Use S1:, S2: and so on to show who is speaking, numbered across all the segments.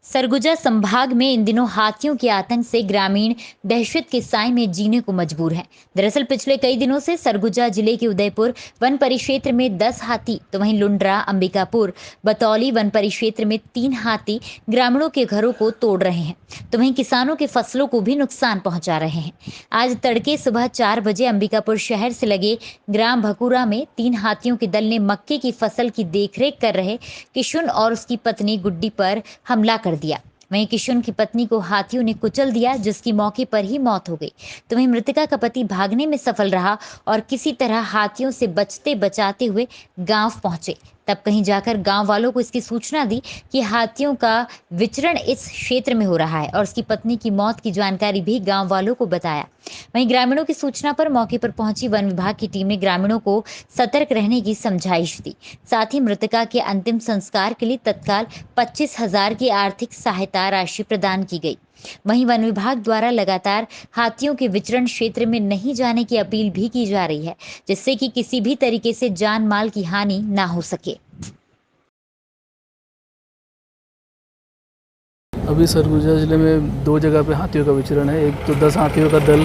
S1: सरगुजा संभाग में इन दिनों हाथियों के आतंक से ग्रामीण दहशत के साए में जीने को मजबूर हैं। दरअसल पिछले कई दिनों से सरगुजा जिले के उदयपुर वन परिक्षेत्र में 10 हाथी, तो वहीं लुंड्रा, अंबिकापुर, बतौली वन परिक्षेत्र में 3 हाथी ग्रामीणों के घरों को तोड़ रहे हैं, तो वहीं किसानों के फसलों को भी नुकसान पहुंचा रहे हैं। आज तड़के सुबह 4 बजे अंबिकापुर शहर से लगे ग्राम भकुरा में 3 हाथियों के दल ने मक्के की फसल की देखरेख कर रहे किशुन और उसकी पत्नी गुड्डी पर हमला कर दिया। वहीं किशुन की पत्नी को हाथियों ने कुचल दिया, जिसकी मौके पर ही मौत हो गई। तो वहीं मृतका का पति भागने में सफल रहा और किसी तरह हाथियों से बचते बचाते हुए गांव पहुंचे। तब कहीं जाकर गांव वालों को इसकी सूचना दी कि हाथियों का विचरण इस क्षेत्र में हो रहा है और उसकी पत्नी की मौत की जानकारी भी गांव वालों को बताया। वहीं ग्रामीणों की सूचना पर मौके पर पहुंची वन विभाग की टीम ने ग्रामीणों को सतर्क रहने की समझाइश दी। साथ ही मृतका के अंतिम संस्कार के लिए तत्काल 25,000 की आर्थिक सहायता राशि प्रदान की गई। वहीं वन विभाग द्वारा लगातार हाथियों के विचरण क्षेत्र में नहीं जाने की अपील भी की जा रही है, जिससे कि किसी भी तरीके से जान माल की हानि ना हो सके।
S2: अभी सरगुजा जिले में 2 जगह पे हाथियों का विचरण है। एक तो 10 हाथियों का दल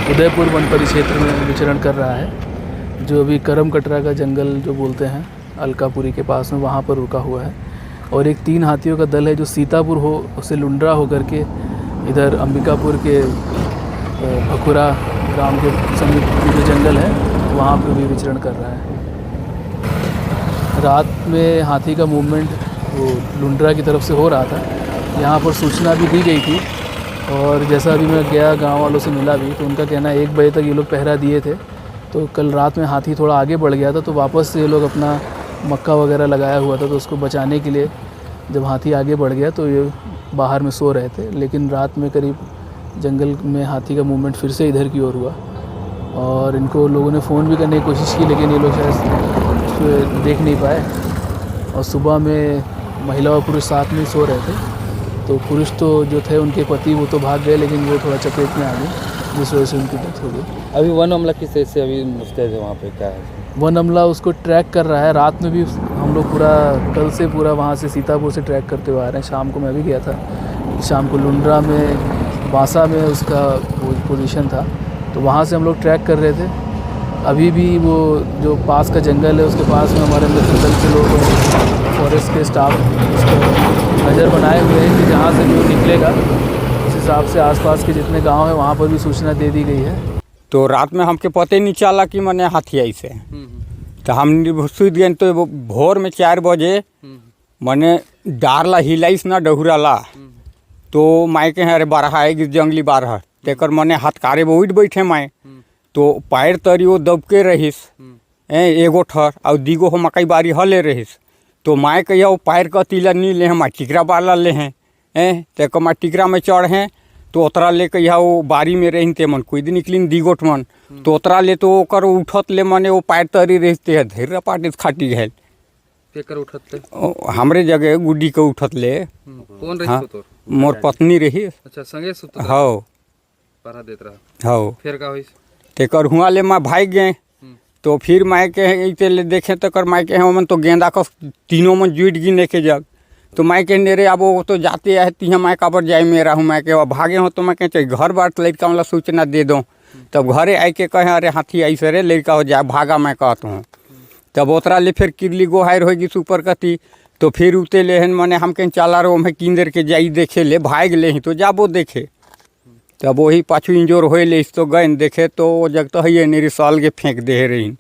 S2: उदयपुर वन परिक्षेत्र में विचरण कर रहा है, जो अभी करम कटरा का जंगल जो बोलते हैं अलकापुरी के पास में, वहाँ पर रुका हुआ है। और एक 3 हाथियों का दल है जो सीतापुर हो उससे लुंड्रा होकर के इधर अंबिकापुर के भकुरा ग्राम के समीप जो जंगल है वहाँ पर भी विचरण कर रहा है। रात में हाथी का मूवमेंट वो लुंड्रा की तरफ से हो रहा था। यहाँ पर सूचना भी दी गई थी और जैसा अभी मैं गया गांव वालों से मिला भी, तो उनका कहना है 1 बजे तक ये लोग पहरा दिए थे। तो कल रात में हाथी थोड़ा आगे बढ़ गया था, तो वापस से ये लोग अपना मक्का वगैरह लगाया हुआ था, तो उसको बचाने के लिए जब हाथी आगे बढ़ गया तो ये बाहर में सो रहे थे। लेकिन रात में करीब जंगल में हाथी का मूवमेंट फिर से इधर की ओर हुआ और इनको लोगों ने फ़ोन भी करने की कोशिश की, लेकिन ये लोग शायद देख नहीं पाए। और सुबह में महिला और पुरुष साथ में सो रहे थे, तो पुरुष तो जो थे उनके पति वो तो भाग गए, लेकिन वो थोड़ा चपेट में आ गए, जिस वजह से उनकी डेथ हो गई।
S3: अभी वन हमला किस तरह से अभी मुस्तैद है वहाँ पे, क्या है?
S2: वन हमला उसको ट्रैक कर रहा है। रात में भी हम लोग कल से पूरा वहाँ से सीतापुर से ट्रैक करते हुए आ रहे हैं। शाम को मैं भी गया था, शाम को लुंड्रा में बासा में उसका पोजीशन था, तो वहाँ से हम लोग ट्रैक कर रहे थे। अभी भी वो जो पास का जंगल है उसके पास में हमारे मित्र दल के लोग, फॉरेस्ट के स्टाफ उसको नज़र बनाए हुए हैं कि जहाँ से भी वो निकलेगा उस हिसाब से आसपास के जितने गांव हैं वहाँ पर भी सूचना दे दी गई है।
S4: तो रात में हमके पता ही नहीं चला कि मैंने हाथी आई से, तो हम सूझ गए। तो भोर में 4 बजे मैंने डारला हिलाइस ना डहुराला, तो माए के अरे बारह आएगी जंगली बारह तेकर मैंने हथकारे में उठ बैठे माए, तो पैर तरी वो दबके रहीस एगो ठर और दीगो हो मकई बारी हले रहीस। तो माए कहिया वो पैर का तीला नहीं ले हम टिकरा बाला ले हैं तेकर मैं टिकरा में चढ़ हैं, तो ओतरा ले कहिया वो बारी में रही ते मन कोई दिन निकलिन दीगोट मन, तो ओतरा ले तो ओकर उठत ले मने वो पैर तरी रहते है धैर्य पाटी खाटी गए
S3: केकर उठत ले
S4: हमरे जगह गुड्डी के उठत ले।
S3: कौन रही?
S4: हाँ,
S3: तोर
S4: मोर पत्नी रही।
S3: अच्छा, संगे सुत
S4: हो
S3: पढ़ा देत रहा।
S4: हो
S3: फिर का होइस?
S4: तेकर हुआ ले मैं भाग गए, तो फिर माए के इते ले देखे तकर माए के मन तो गेंदा का तीनों मन जुट गिने के जग, तो माए के नेरे अब वो तो जाते है तिहा माए काबर जाए मेरा हूँ। मैं के भागे हो तो मैं कहे घर बार लड़का वाला सूचना दे दो, तब घरे आए के कहे अरे हाथी ऐसे रे लड़का हो जाए भागा मैं कहता हूँ। तब ओतरा ले फिर किरली गोहायर होगी सुपर कती, तो फिर उते लेहन मने हम कहीं चला रहो मैं किंदर के जाई देखे ले भाग ले ही, तो जाबो देखे तब वही पाछू इंजोर होए ले तो गए देखे, तो वो जग तो है निरी साल के फेंक दे रही।